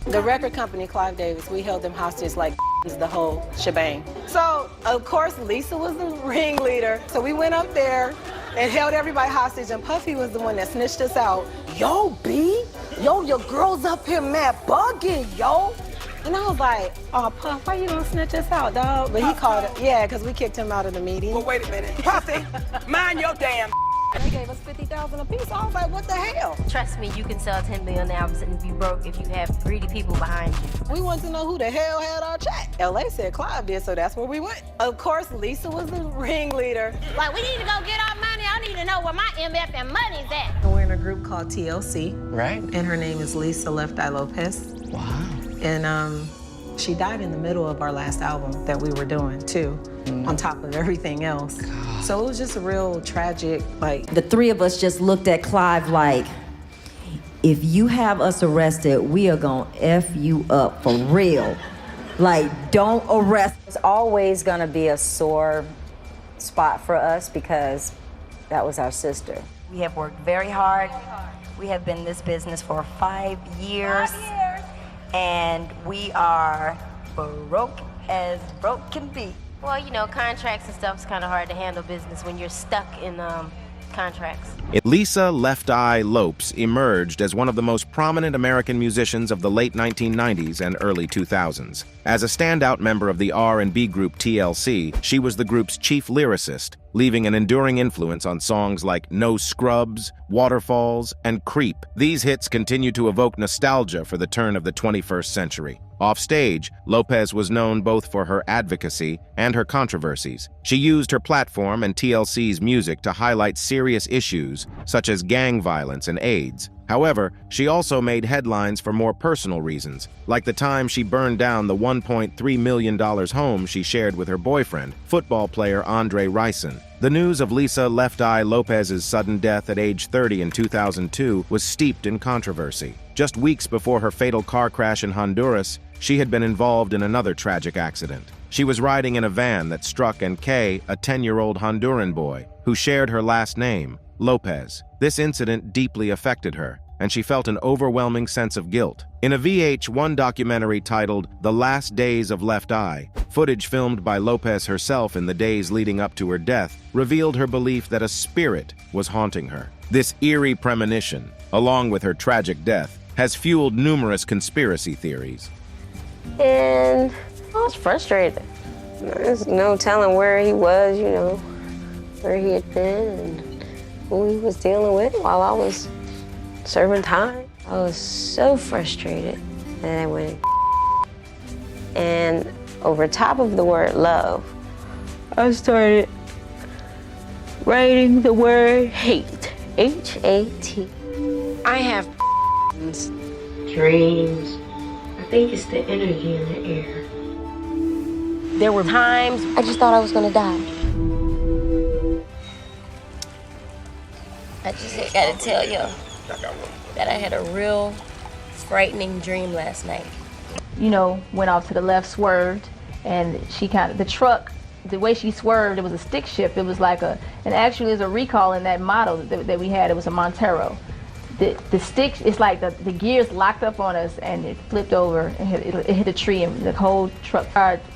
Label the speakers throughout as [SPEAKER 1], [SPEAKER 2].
[SPEAKER 1] The record company, Clive Davis, we held them hostage like is the whole shebang. So, of course, Lisa was the ringleader. So we went up there and held everybody hostage, and Puffy was the one that snitched us out. Yo, B, yo, your girl's up here mad bugging, yo. And I was like, oh, Puff, why you gonna snitch us out, dog? But he called it, yeah, because we kicked him out of the meeting.
[SPEAKER 2] Well, wait a minute. Puffy, mind your damn.
[SPEAKER 1] They gave us $50,000 a piece. I was like, what the hell?
[SPEAKER 3] Trust me, you can sell 10 million albums and be broke if you have greedy people behind you.
[SPEAKER 1] We wanted to know who the hell had our check. LA said Clive did, so that's where we went. Of course, Lisa was the ringleader.
[SPEAKER 4] Like, we need to go get our money. I need to know where my MF and money's at.
[SPEAKER 5] We're in a group called TLC.
[SPEAKER 2] Right.
[SPEAKER 5] And her name is Lisa Left Eye Lopes.
[SPEAKER 2] Wow.
[SPEAKER 5] And she died in the middle of our last album that we were doing, too, on top of everything else.
[SPEAKER 2] God.
[SPEAKER 5] So it was just a real tragic, like...
[SPEAKER 6] The three of us just looked at Clive like, if you have us arrested, we are gonna F you up for real. Like, don't arrest.
[SPEAKER 7] It's always gonna be a sore spot for us because that was our sister.
[SPEAKER 3] We have worked very hard. We have been in this business for 5 years. And we are broke as broke can be. Well, you know, contracts and stuff is kind of hard to handle business when you're stuck in contracts.
[SPEAKER 8] Lisa Left Eye Lopes emerged as one of the most prominent American musicians of the late 1990s and early 2000s. As a standout member of the R&B group TLC, she was the group's chief lyricist, leaving an enduring influence on songs like No Scrubs, Waterfalls, and Creep. These hits continue to evoke nostalgia for the turn of the 21st century. Offstage, Lopes was known both for her advocacy and her controversies. She used her platform and TLC's music to highlight serious issues such as gang violence and AIDS. However, she also made headlines for more personal reasons, like the time she burned down the $1.3 million home she shared with her boyfriend, football player Andre Rison. The news of Lisa Left Eye Lopes' sudden death at age 30 in 2002 was steeped in controversy. Just weeks before her fatal car crash in Honduras, she had been involved in another tragic accident. She was riding in a van that struck and Kay, a 10-year-old Honduran boy, who shared her last name, Lopes. This incident deeply affected her, and she felt an overwhelming sense of guilt. In a VH1 documentary titled The Last Days of Left Eye, footage filmed by Lopes herself in the days leading up to her death revealed her belief that a spirit was haunting her. This eerie premonition, along with her tragic death, has fueled numerous conspiracy theories.
[SPEAKER 4] And I was frustrated. There's no telling where he was, you know, where he had been and who he was dealing with while I was serving time. I was so frustrated that I went and over top of the word love, I started writing the word hate, H-A-T. I have dreams. I think it's the energy in the air. There were times I just thought I was gonna die. I just gotta tell you that I had a real frightening dream last night.
[SPEAKER 9] You know, went off to the left, swerved, and she the truck, the way she swerved, it was a stick shift. It was like and actually there's a recall in that model that we had. It was a Montero. The stick, it's like the gears locked up on us and it flipped over and it hit a tree and the whole truck.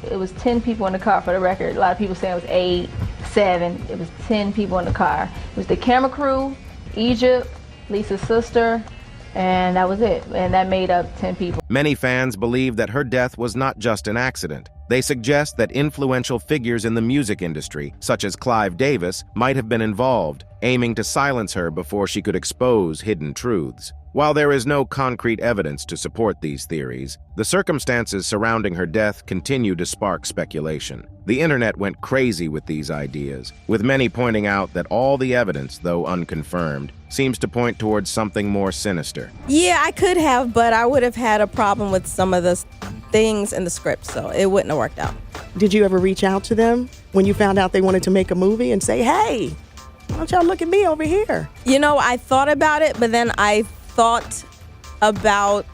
[SPEAKER 9] It was 10 people in the car for the record. A lot of people say it was 8, 7. It was 10 people in the car. It was the camera crew, Egypt, Lisa's sister, and that was it. And that made up 10 people.
[SPEAKER 8] Many fans believe that her death was not just an accident. They suggest that influential figures in the music industry, such as Clive Davis, might have been involved, aiming to silence her before she could expose hidden truths. While there is no concrete evidence to support these theories, the circumstances surrounding her death continue to spark speculation. The internet went crazy with these ideas, with many pointing out that all the evidence, though unconfirmed, seems to point towards something more sinister.
[SPEAKER 10] Yeah, I could have, but I would have had a problem with some of the things in the script, so it wouldn't have worked out.
[SPEAKER 11] Did you ever reach out to them when you found out they wanted to make a movie and say, hey, why don't y'all look at me over here?
[SPEAKER 10] You know, I thought about it, but then I thought about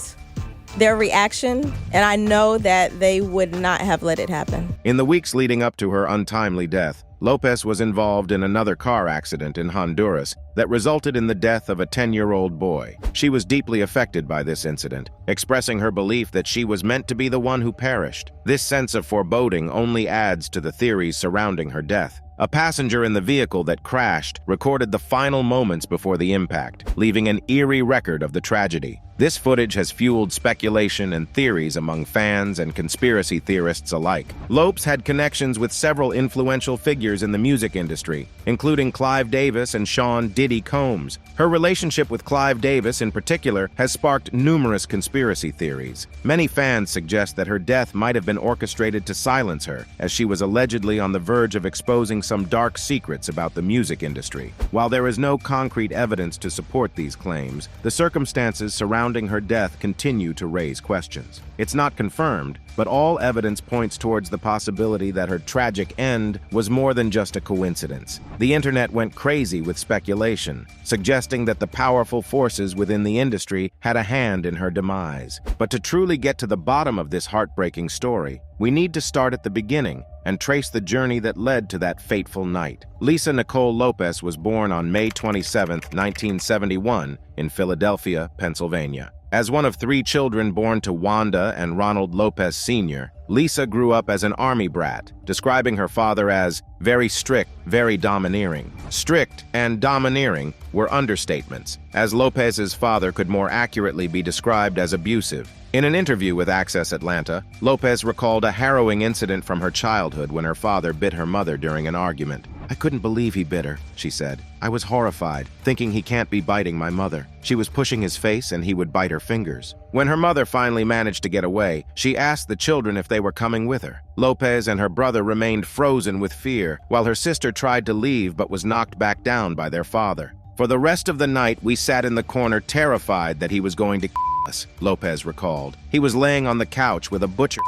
[SPEAKER 10] their reaction, and I know that they would not have let it happen.
[SPEAKER 8] In the weeks leading up to her untimely death, Lopes was involved in another car accident in Honduras that resulted in the death of a 10-year-old boy. She was deeply affected by this incident, expressing her belief that she was meant to be the one who perished. This sense of foreboding only adds to the theories surrounding her death. A passenger in the vehicle that crashed recorded the final moments before the impact, leaving an eerie record of the tragedy. This footage has fueled speculation and theories among fans and conspiracy theorists alike. Lopes had connections with several influential figures in the music industry, including Clive Davis and Sean "Diddy" Combs. Her relationship with Clive Davis in particular has sparked numerous conspiracy theories. Many fans suggest that her death might have been orchestrated to silence her, as she was allegedly on the verge of exposing some dark secrets about the music industry. While there is no concrete evidence to support these claims, the circumstances surrounding her death continue to raise questions. It's not confirmed, but all evidence points towards the possibility that her tragic end was more than just a coincidence. The internet went crazy with speculation, suggesting that the powerful forces within the industry had a hand in her demise. But to truly get to the bottom of this heartbreaking story, we need to start at the beginning and trace the journey that led to that fateful night. Lisa Nicole Lopes was born on May 27, 1971, in Philadelphia, Pennsylvania. As one of 3 children born to Wanda and Ronald Lopes Sr., Lisa grew up as an army brat, describing her father as very strict, very domineering. Strict and domineering were understatements, as Lopes's father could more accurately be described as abusive. In an interview with Access Atlanta, Lopes recalled a harrowing incident from her childhood when her father bit her mother during an argument. "I couldn't believe he bit her," she said. "I was horrified, thinking he can't be biting my mother. She was pushing his face and he would bite her fingers." When her mother finally managed to get away, she asked the children if they were coming with her. Lopes and her brother remained frozen with fear, while her sister tried to leave but was knocked back down by their father. "For the rest of the night, we sat in the corner terrified that he was going to us," Lopes recalled. "He was laying on the couch with a butcher."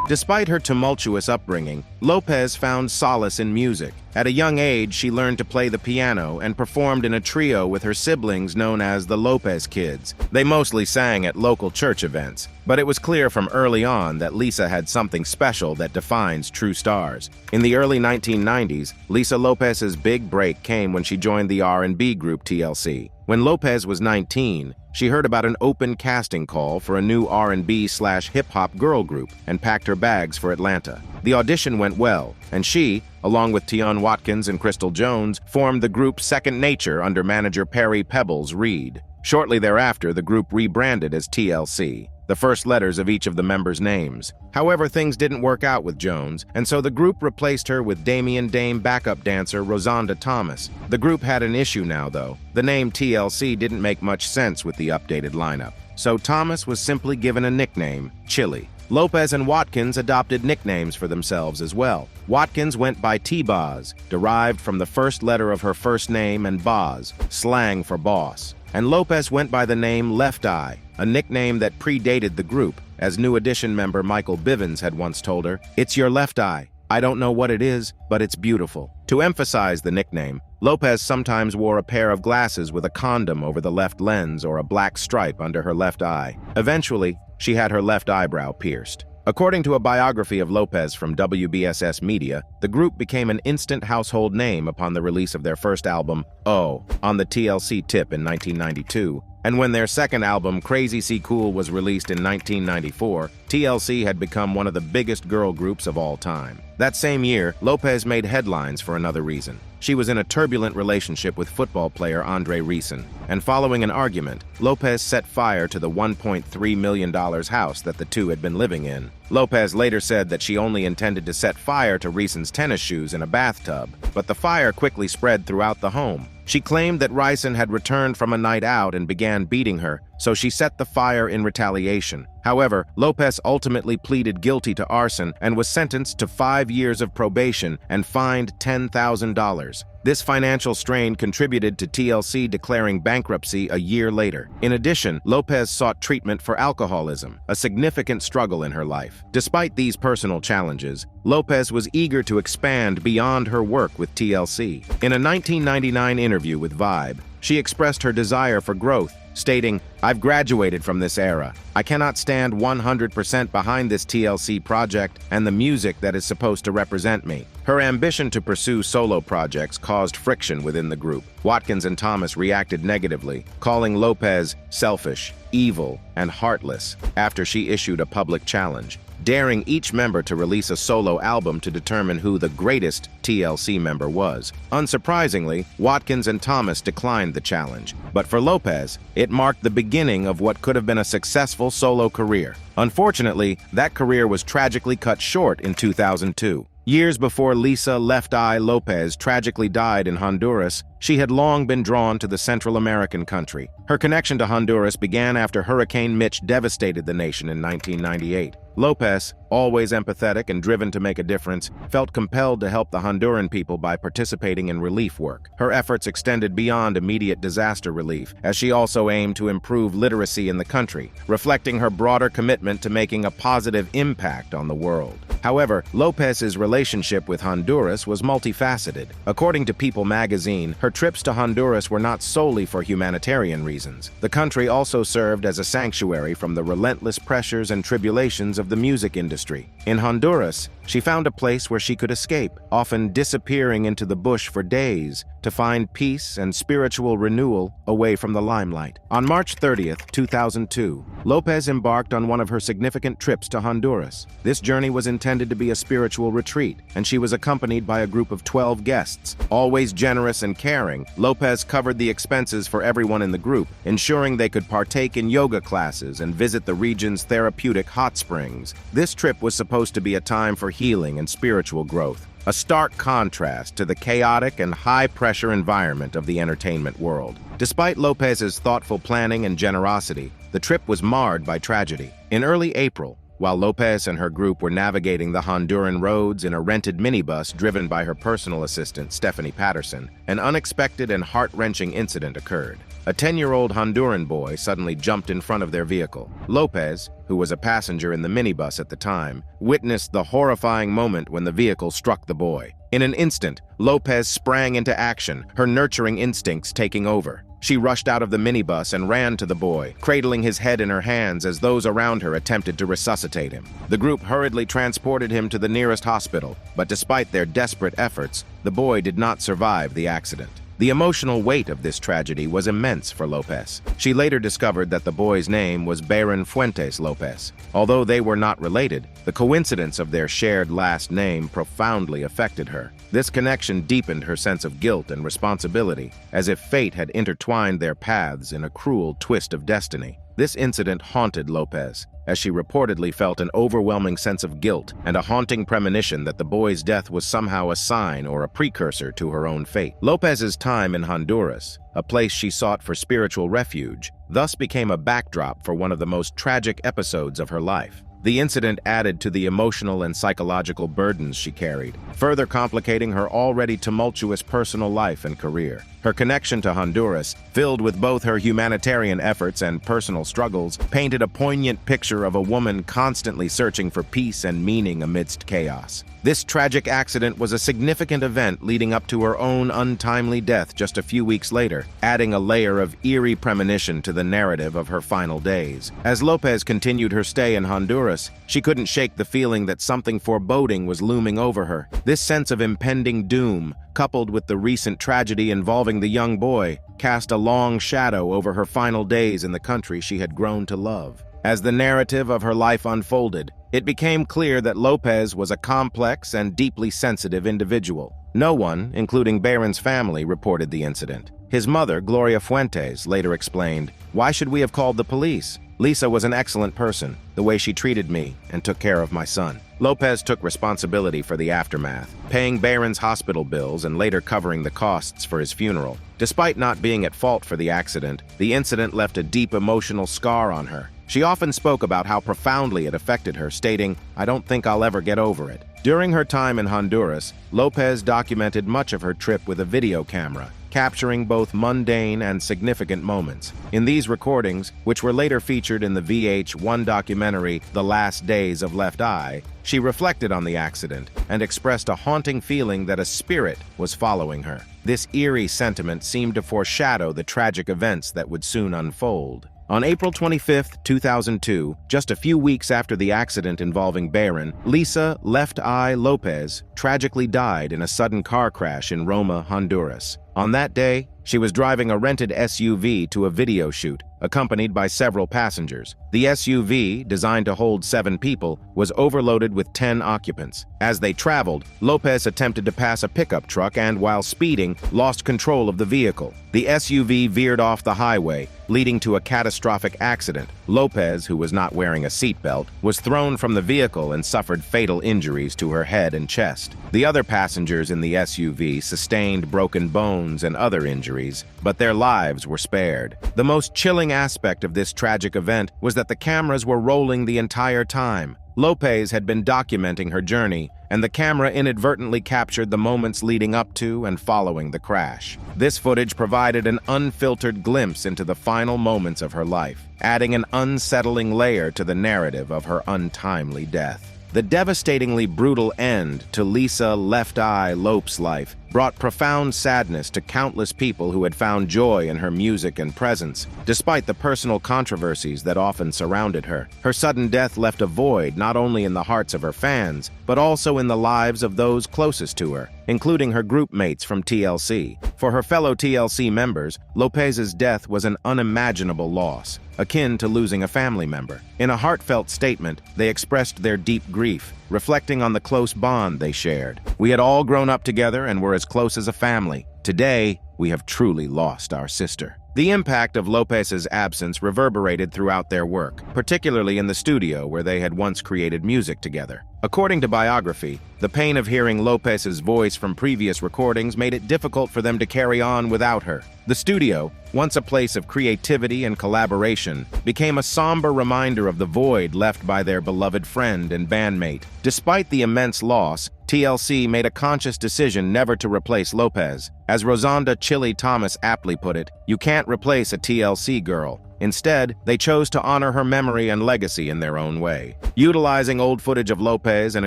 [SPEAKER 8] Despite her tumultuous upbringing, Lopes found solace in music. At a young age, she learned to play the piano and performed in a trio with her siblings known as the Lopes Kids. They mostly sang at local church events, but it was clear from early on that Lisa had something special that defines true stars. In the early 1990s, Lisa Lopes's big break came when she joined the R&B group TLC. When Lopes was 19, she heard about an open casting call for a new R&B/hip-hop girl group and packed her bags for Atlanta. The audition went well, and she, along with Tion Watkins and Crystal Jones, formed the group Second Nature under manager Perry Pebbles Reed. Shortly thereafter, the group rebranded as TLC, the first letters of each of the members' names. However, things didn't work out with Jones, and so the group replaced her with Damian Dame backup dancer Rosanda Thomas. The group had an issue now, though. The name TLC didn't make much sense with the updated lineup, so Thomas was simply given a nickname, Chili. Lopes and Watkins adopted nicknames for themselves as well. Watkins went by T-Boz, derived from the first letter of her first name, and Boz, slang for boss. And Lopes went by the name Left Eye, a nickname that predated the group, as New Edition member Michael Bivins had once told her, "It's your left eye. I don't know what it is, but it's beautiful." To emphasize the nickname, Lopes sometimes wore a pair of glasses with a condom over the left lens or a black stripe under her left eye. Eventually, she had her left eyebrow pierced. According to a biography of Lopes from WBSS Media, the group became an instant household name upon the release of their first album, Oh, on the TLC tip in 1992. And when their second album, Crazy C Cool, was released in 1994, TLC had become one of the biggest girl groups of all time. That same year, Lopes made headlines for another reason. She was in a turbulent relationship with football player Andre Reeson, and following an argument, Lopes set fire to the $1.3 million house that the two had been living in. Lopes later said that she only intended to set fire to Reeson's tennis shoes in a bathtub, but the fire quickly spread throughout the home. She claimed that Reeson had returned from a night out and began beating her, so she set the fire in retaliation. However, Lopes ultimately pleaded guilty to arson and was sentenced to 5 years of probation and fined $10,000. This financial strain contributed to TLC declaring bankruptcy a year later. In addition, Lopes sought treatment for alcoholism, a significant struggle in her life. Despite these personal challenges, Lopes was eager to expand beyond her work with TLC. In a 1999 interview with Vibe, she expressed her desire for growth, stating, "I've graduated from this era. I cannot stand 100% behind this TLC project and the music that is supposed to represent me." Her ambition to pursue solo projects caused friction within the group. Watkins and Thomas reacted negatively, calling Lopes selfish, evil, and heartless after she issued a public challenge, daring each member to release a solo album to determine who the greatest TLC member was. Unsurprisingly, Watkins and Thomas declined the challenge, but for Lopes, it marked the beginning of what could have been a successful solo career. Unfortunately, that career was tragically cut short in 2002. Years before Lisa Left Eye Lopes tragically died in Honduras, she had long been drawn to the Central American country. Her connection to Honduras began after Hurricane Mitch devastated the nation in 1998. Lopes, always empathetic and driven to make a difference, felt compelled to help the Honduran people by participating in relief work. Her efforts extended beyond immediate disaster relief, as she also aimed to improve literacy in the country, reflecting her broader commitment to making a positive impact on the world. However, Lopes's relationship with Honduras was multifaceted. According to People magazine, her trips to Honduras were not solely for humanitarian reasons. The country also served as a sanctuary from the relentless pressures and tribulations of the music industry. In Honduras, she found a place where she could escape, often disappearing into the bush for days to find peace and spiritual renewal away from the limelight. On March 30th, 2002, Lopes embarked on one of her significant trips to Honduras. This journey was intended to be a spiritual retreat, and she was accompanied by a group of 12 guests. Always generous and caring, Lopes covered the expenses for everyone in the group, ensuring they could partake in yoga classes and visit the region's therapeutic hot springs. This trip was supposed to be a time for healing and spiritual growth, a stark contrast to the chaotic and high-pressure environment of the entertainment world. Despite Lopes's thoughtful planning and generosity, the trip was marred by tragedy. In early April, while Lopes and her group were navigating the Honduran roads in a rented minibus driven by her personal assistant, Stephanie Patterson, an unexpected and heart-wrenching incident occurred. A 10-year-old Honduran boy suddenly jumped in front of their vehicle. Lopes, who was a passenger in the minibus at the time, witnessed the horrifying moment when the vehicle struck the boy. In an instant, Lopes sprang into action, her nurturing instincts taking over. She rushed out of the minibus and ran to the boy, cradling his head in her hands as those around her attempted to resuscitate him. The group hurriedly transported him to the nearest hospital, but despite their desperate efforts, the boy did not survive the accident. The emotional weight of this tragedy was immense for Lopes. She later discovered that the boy's name was Baron Fuentes Lopes. Although they were not related, the coincidence of their shared last name profoundly affected her. This connection deepened her sense of guilt and responsibility, as if fate had intertwined their paths in a cruel twist of destiny. This incident haunted Lopes, as she reportedly felt an overwhelming sense of guilt and a haunting premonition that the boy's death was somehow a sign or a precursor to her own fate. Lopes's time in Honduras, a place she sought for spiritual refuge, thus became a backdrop for one of the most tragic episodes of her life. The incident added to the emotional and psychological burdens she carried, further complicating her already tumultuous personal life and career. Her connection to Honduras, filled with both her humanitarian efforts and personal struggles, painted a poignant picture of a woman constantly searching for peace and meaning amidst chaos. This tragic accident was a significant event leading up to her own untimely death just a few weeks later, adding a layer of eerie premonition to the narrative of her final days. As Lopes continued her stay in Honduras, she couldn't shake the feeling that something foreboding was looming over her. This sense of impending doom, coupled with the recent tragedy involving the young boy, cast a long shadow over her final days in the country she had grown to love. As the narrative of her life unfolded, it became clear that Lopes was a complex and deeply sensitive individual. No one, including Baron's family, reported the incident. His mother, Gloria Fuentes, later explained, "Why should we have called the police? Lisa was an excellent person, the way she treated me and took care of my son." Lopes took responsibility for the aftermath, paying Baron's hospital bills and later covering the costs for his funeral. Despite not being at fault for the accident, the incident left a deep emotional scar on her. She often spoke about how profoundly it affected her, stating, "I don't think I'll ever get over it." During her time in Honduras, Lopes documented much of her trip with a video camera, capturing both mundane and significant moments. In these recordings, which were later featured in the VH1 documentary The Last Days of Left Eye, she reflected on the accident and expressed a haunting feeling that a spirit was following her. This eerie sentiment seemed to foreshadow the tragic events that would soon unfold. On April 25, 2002, just a few weeks after the accident involving Barron, Lisa "Left Eye" Lopes tragically died in a sudden car crash in Roma, Honduras. On that day, she was driving a rented SUV to a video shoot, accompanied by several passengers. The SUV, designed to hold 7 people, was overloaded with 10 occupants. As they traveled, Lopes attempted to pass a pickup truck and, while speeding, lost control of the vehicle. The SUV veered off the highway, leading to a catastrophic accident. Lopes, who was not wearing a seatbelt, was thrown from the vehicle and suffered fatal injuries to her head and chest. The other passengers in the SUV sustained broken bones and other injuries, but their lives were spared. The most chilling aspect of this tragic event was that the cameras were rolling the entire time. Lopes had been documenting her journey, and the camera inadvertently captured the moments leading up to and following the crash. This footage provided an unfiltered glimpse into the final moments of her life, adding an unsettling layer to the narrative of her untimely death. The devastatingly brutal end to Lisa "Left Eye" Lopes' life brought profound sadness to countless people who had found joy in her music and presence. Despite the personal controversies that often surrounded her, her sudden death left a void not only in the hearts of her fans, but also in the lives of those closest to her, including her group mates from TLC. For her fellow TLC members, Lopes's death was an unimaginable loss, akin to losing a family member. In a heartfelt statement, they expressed their deep grief, reflecting on the close bond they shared. "We had all grown up together and were as close as a family. Today, we have truly lost our sister." The impact of Lopes's absence reverberated throughout their work, particularly in the studio where they had once created music together. According to biography, the pain of hearing Lopes's voice from previous recordings made it difficult for them to carry on without her. The studio, once a place of creativity and collaboration, became a somber reminder of the void left by their beloved friend and bandmate. Despite the immense loss, TLC made a conscious decision never to replace Lopes. As Rosanda Chili Thomas aptly put it, "You can't replace a TLC girl." Instead, they chose to honor her memory and legacy in their own way. Utilizing old footage of Lopes and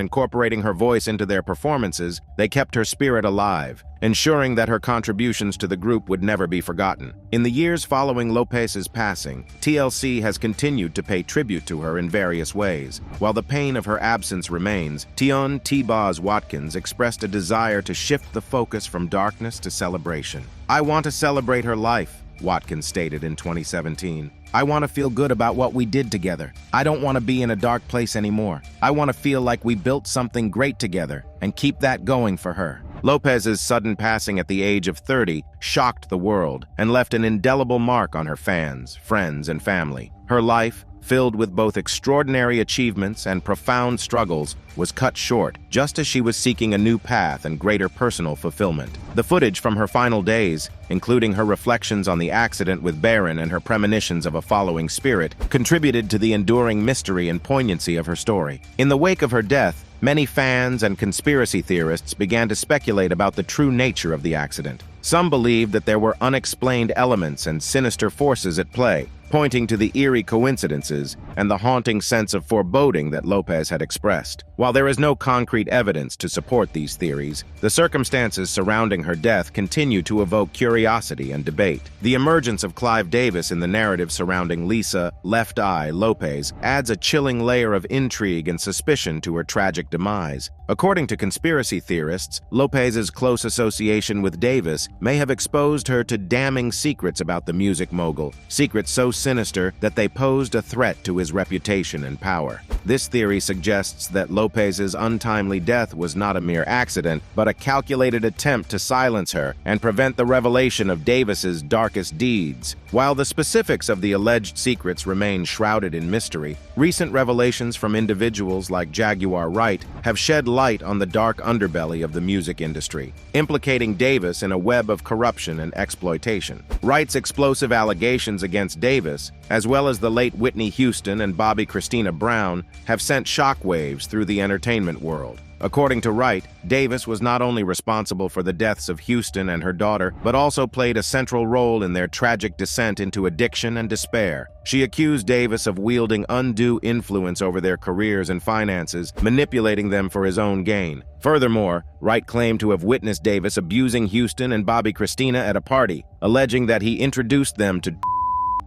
[SPEAKER 8] incorporating her voice into their performances, they kept her spirit alive, ensuring that her contributions to the group would never be forgotten. In the years following Lopes's passing, TLC has continued to pay tribute to her in various ways. While the pain of her absence remains, Tion T-Boz Watkins expressed a desire to shift the focus from darkness to celebration. "I want to celebrate her life," Watkins stated in 2017. "I want to feel good about what we did together. I don't want to be in a dark place anymore. I want to feel like we built something great together and keep that going for her." Lopes's sudden passing at the age of 30 shocked the world and left an indelible mark on her fans, friends, and family. Her life, filled with both extraordinary achievements and profound struggles, was cut short just as she was seeking a new path and greater personal fulfillment. The footage from her final days, including her reflections on the accident with Barron and her premonitions of a following spirit, contributed to the enduring mystery and poignancy of her story. In the wake of her death, many fans and conspiracy theorists began to speculate about the true nature of the accident. Some believed that there were unexplained elements and sinister forces at play, pointing to the eerie coincidences and the haunting sense of foreboding that Lopes had expressed. While there is no concrete evidence to support these theories, the circumstances surrounding her death continue to evoke curiosity and debate. The emergence of Clive Davis in the narrative surrounding Lisa "Left Eye" Lopes adds a chilling layer of intrigue and suspicion to her tragic demise. According to conspiracy theorists, Lopes's close association with Davis may have exposed her to damning secrets about the music mogul, secrets so sinister that they posed a threat to his reputation and power. This theory suggests that Lopes's untimely death was not a mere accident, but a calculated attempt to silence her and prevent the revelation of Davis's darkest deeds. While the specifics of the alleged secrets remain shrouded in mystery, recent revelations from individuals like Jaguar Wright have shed light on the dark underbelly of the music industry, implicating Davis in a web of corruption and exploitation. Wright's explosive allegations against Davis, as well as the late Whitney Houston and Bobby Christina Brown, have sent shockwaves through the entertainment world. According to Wright, Davis was not only responsible for the deaths of Houston and her daughter, but also played a central role in their tragic descent into addiction and despair. She accused Davis of wielding undue influence over their careers and finances, manipulating them for his own gain. Furthermore, Wright claimed to have witnessed Davis abusing Houston and Bobby Christina at a party, alleging that he introduced them to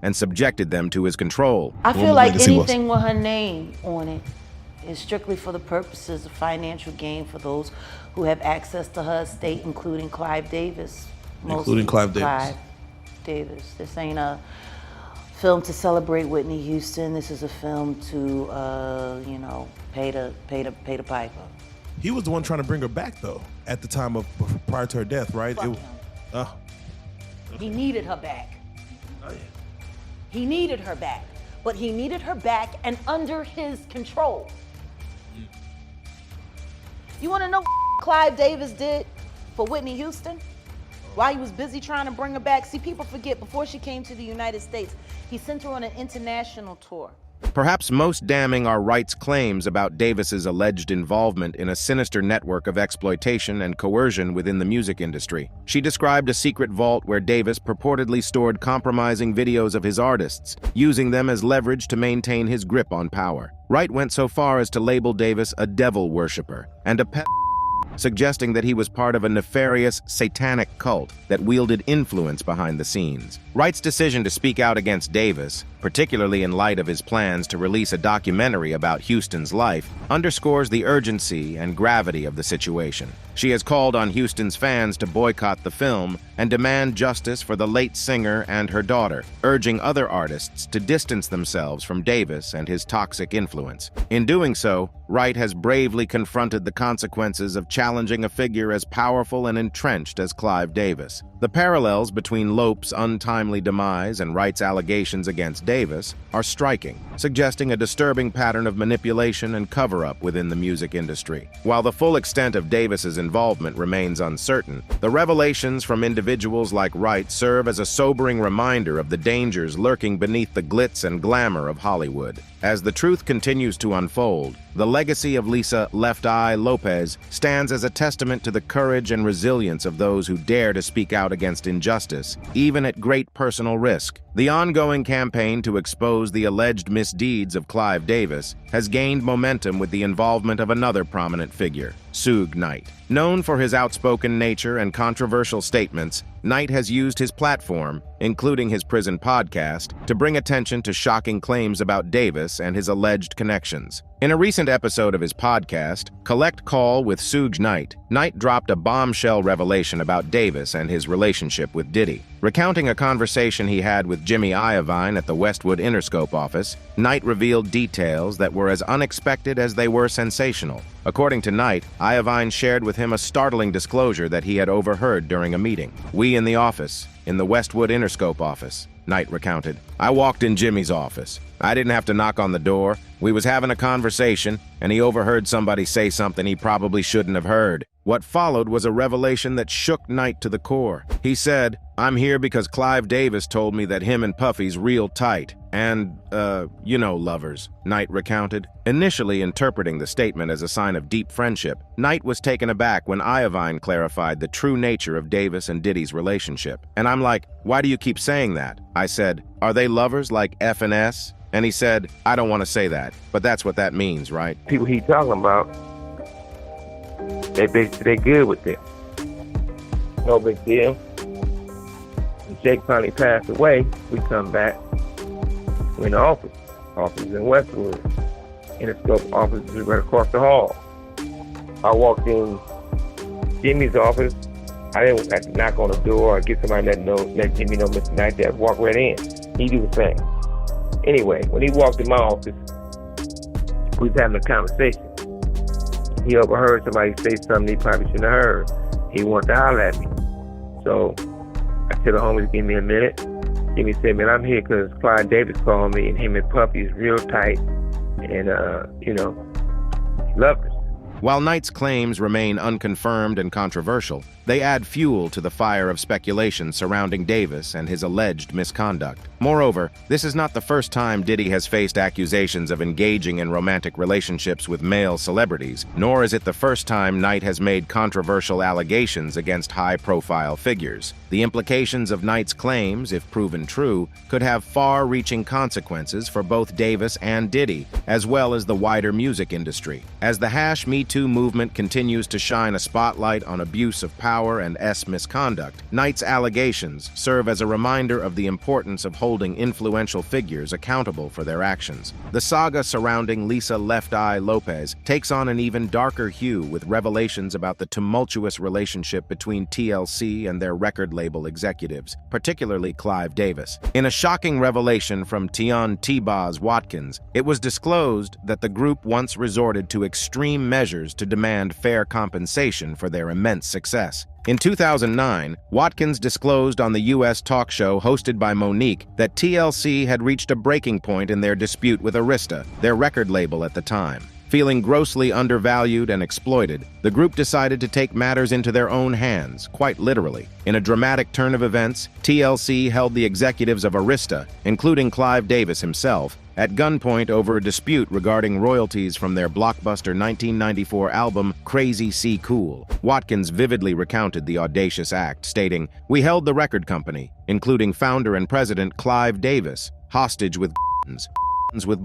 [SPEAKER 8] and subjected them to his control.
[SPEAKER 12] I feel like anything with her name on it is strictly for the purposes of financial gain for those who have access to her estate, including Clive Davis.
[SPEAKER 13] Including Clive Davis.
[SPEAKER 12] Clive Davis. This ain't a film to celebrate Whitney Houston. This is a film to, pay the piper.
[SPEAKER 13] He was the one trying to bring her back, though, at the time of prior to her death, right?
[SPEAKER 12] He needed her back.
[SPEAKER 13] Oh, yeah.
[SPEAKER 12] He needed her back, but he needed her back and under his control. You want to know what Clive Davis did for Whitney Houston while he was busy trying to bring her back? See, people forget, before she came to the United States, he sent her on an international tour.
[SPEAKER 8] Perhaps most damning are Wright's claims about Davis's alleged involvement in a sinister network of exploitation and coercion within the music industry. She described a secret vault where Davis purportedly stored compromising videos of his artists, using them as leverage to maintain his grip on power. Wright went so far as to label Davis a devil worshiper and a suggesting that he was part of a nefarious, satanic cult that wielded influence behind the scenes. Wright's decision to speak out against Davis, particularly in light of his plans to release a documentary about Houston's life, underscores the urgency and gravity of the situation. She has called on Houston's fans to boycott the film and demand justice for the late singer and her daughter, urging other artists to distance themselves from Davis and his toxic influence. In doing so, Wright has bravely confronted the consequences of challenging a figure as powerful and entrenched as Clive Davis. The parallels between Lopes' untimely demise and Wright's allegations against Davis are striking, suggesting a disturbing pattern of manipulation and cover-up within the music industry. While the full extent of Davis's involvement remains uncertain, the revelations from individuals like Wright serve as a sobering reminder of the dangers lurking beneath the glitz and glamour of Hollywood. As the truth continues to unfold, the legacy of Lisa "Left Eye" Lopes stands as a testament to the courage and resilience of those who dare to speak out against injustice, even at great personal risk. The ongoing campaign to expose the alleged misdeeds of Clive Davis has gained momentum with the involvement of another prominent figure, Suge Knight. Known for his outspoken nature and controversial statements, Knight has used his platform, including his prison podcast, to bring attention to shocking claims about Davis and his alleged connections. In a recent episode of his podcast, Collect Call with Suge Knight, Knight dropped a bombshell revelation about Davis and his relationship with Diddy. Recounting a conversation he had with Jimmy Iovine at the Westwood Interscope office, Knight revealed details that were as unexpected as they were sensational. According to Knight, Iovine shared with him a startling disclosure that he had overheard during a meeting. "We in the office, in the Westwood Interscope office," Knight recounted. "I walked in Jimmy's office. I didn't have to knock on the door. We was having a conversation, and he overheard somebody say something he probably shouldn't have heard. What followed was a revelation that shook Knight to the core. He said, 'I'm here because Clive Davis told me that him and Puffy's real tight. And, lovers,' Knight recounted. Initially interpreting the statement as a sign of deep friendship, Knight was taken aback when Iovine clarified the true nature of Davis and Diddy's relationship. And I'm like, why do you keep saying that? I said, are they lovers like F and S? And he said, I don't want to say that, but that's what that means, right?
[SPEAKER 14] People he talking about, they good with them. No big deal. When Jake finally passed away, we come back. We're in the office. Office in Westwood. Interscope office is right across the hall. I walked in Jimmy's office. I didn't have to knock on the door or get somebody let Jimmy know Mr. Knight there. Walk right in. He do the same. Anyway, when he walked in my office, we was having a conversation. He overheard somebody say something he probably shouldn't have heard. He wanted to holler at me. So I tell the homies, give me a minute. Jimmy said, man, I'm here because Clive Davis called me and him and Puffy is real tight and, lovers.
[SPEAKER 8] While Knight's claims remain unconfirmed and controversial, They add fuel to the fire of speculation surrounding Davis and his alleged misconduct. Moreover, this is not the first time Diddy has faced accusations of engaging in romantic relationships with male celebrities, nor is it the first time Knight has made controversial allegations against high-profile figures. The implications of Knight's claims, if proven true, could have far-reaching consequences for both Davis and Diddy, as well as the wider music industry. As the #Me Too movement continues to shine a spotlight on abuse of power and misconduct, Knight's allegations serve as a reminder of the importance of holding influential figures accountable for their actions. The saga surrounding Lisa Left Eye Lopes takes on an even darker hue with revelations about the tumultuous relationship between TLC and their record label executives, particularly Clive Davis. In a shocking revelation from Tion T-Boz Watkins, it was disclosed that the group once resorted to extreme measures to demand fair compensation for their immense success. In 2009, Watkins disclosed on the U.S. talk show hosted by Monique that TLC had reached a breaking point in their dispute with Arista, their record label at the time. Feeling grossly undervalued and exploited, the group decided to take matters into their own hands, quite literally. In a dramatic turn of events, TLC held the executives of Arista, including Clive Davis himself, at gunpoint over a dispute regarding royalties from their blockbuster 1994 album Crazy C Cool. Watkins vividly recounted the audacious act, stating, "We held the record company, including founder and president Clive Davis, hostage with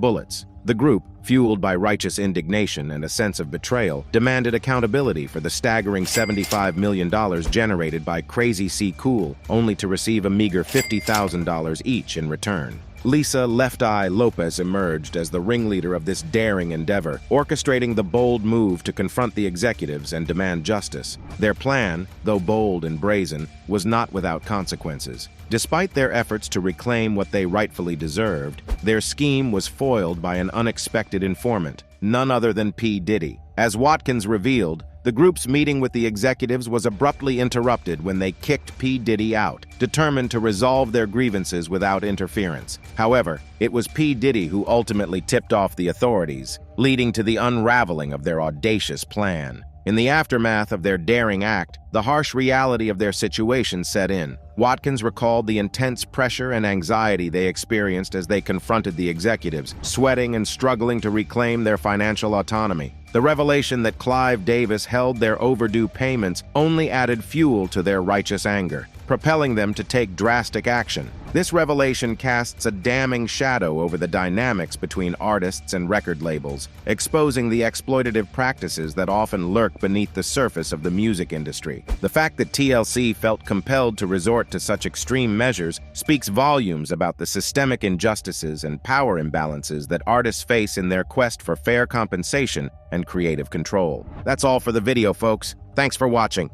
[SPEAKER 8] bullets." The group, fueled by righteous indignation and a sense of betrayal, demanded accountability for the staggering $75 million generated by Crazy C Cool, only to receive a meager $50,000 each in return. Lisa Left Eye Lopes emerged as the ringleader of this daring endeavor, orchestrating the bold move to confront the executives and demand justice. Their plan, though bold and brazen, was not without consequences. Despite their efforts to reclaim what they rightfully deserved, their scheme was foiled by an unexpected informant, none other than P. Diddy. As Watkins revealed, the group's meeting with the executives was abruptly interrupted when they kicked P. Diddy out, determined to resolve their grievances without interference. However, it was P. Diddy who ultimately tipped off the authorities, leading to the unraveling of their audacious plan. In the aftermath of their daring act, the harsh reality of their situation set in. Watkins recalled the intense pressure and anxiety they experienced as they confronted the executives, sweating and struggling to reclaim their financial autonomy. The revelation that Clive Davis held their overdue payments only added fuel to their righteous anger, propelling them to take drastic action. This revelation casts a damning shadow over the dynamics between artists and record labels, exposing the exploitative practices that often lurk beneath the surface of the music industry. The fact that TLC felt compelled to resort to such extreme measures speaks volumes about the systemic injustices and power imbalances that artists face in their quest for fair compensation and creative control. That's all for the video, folks. Thanks for watching.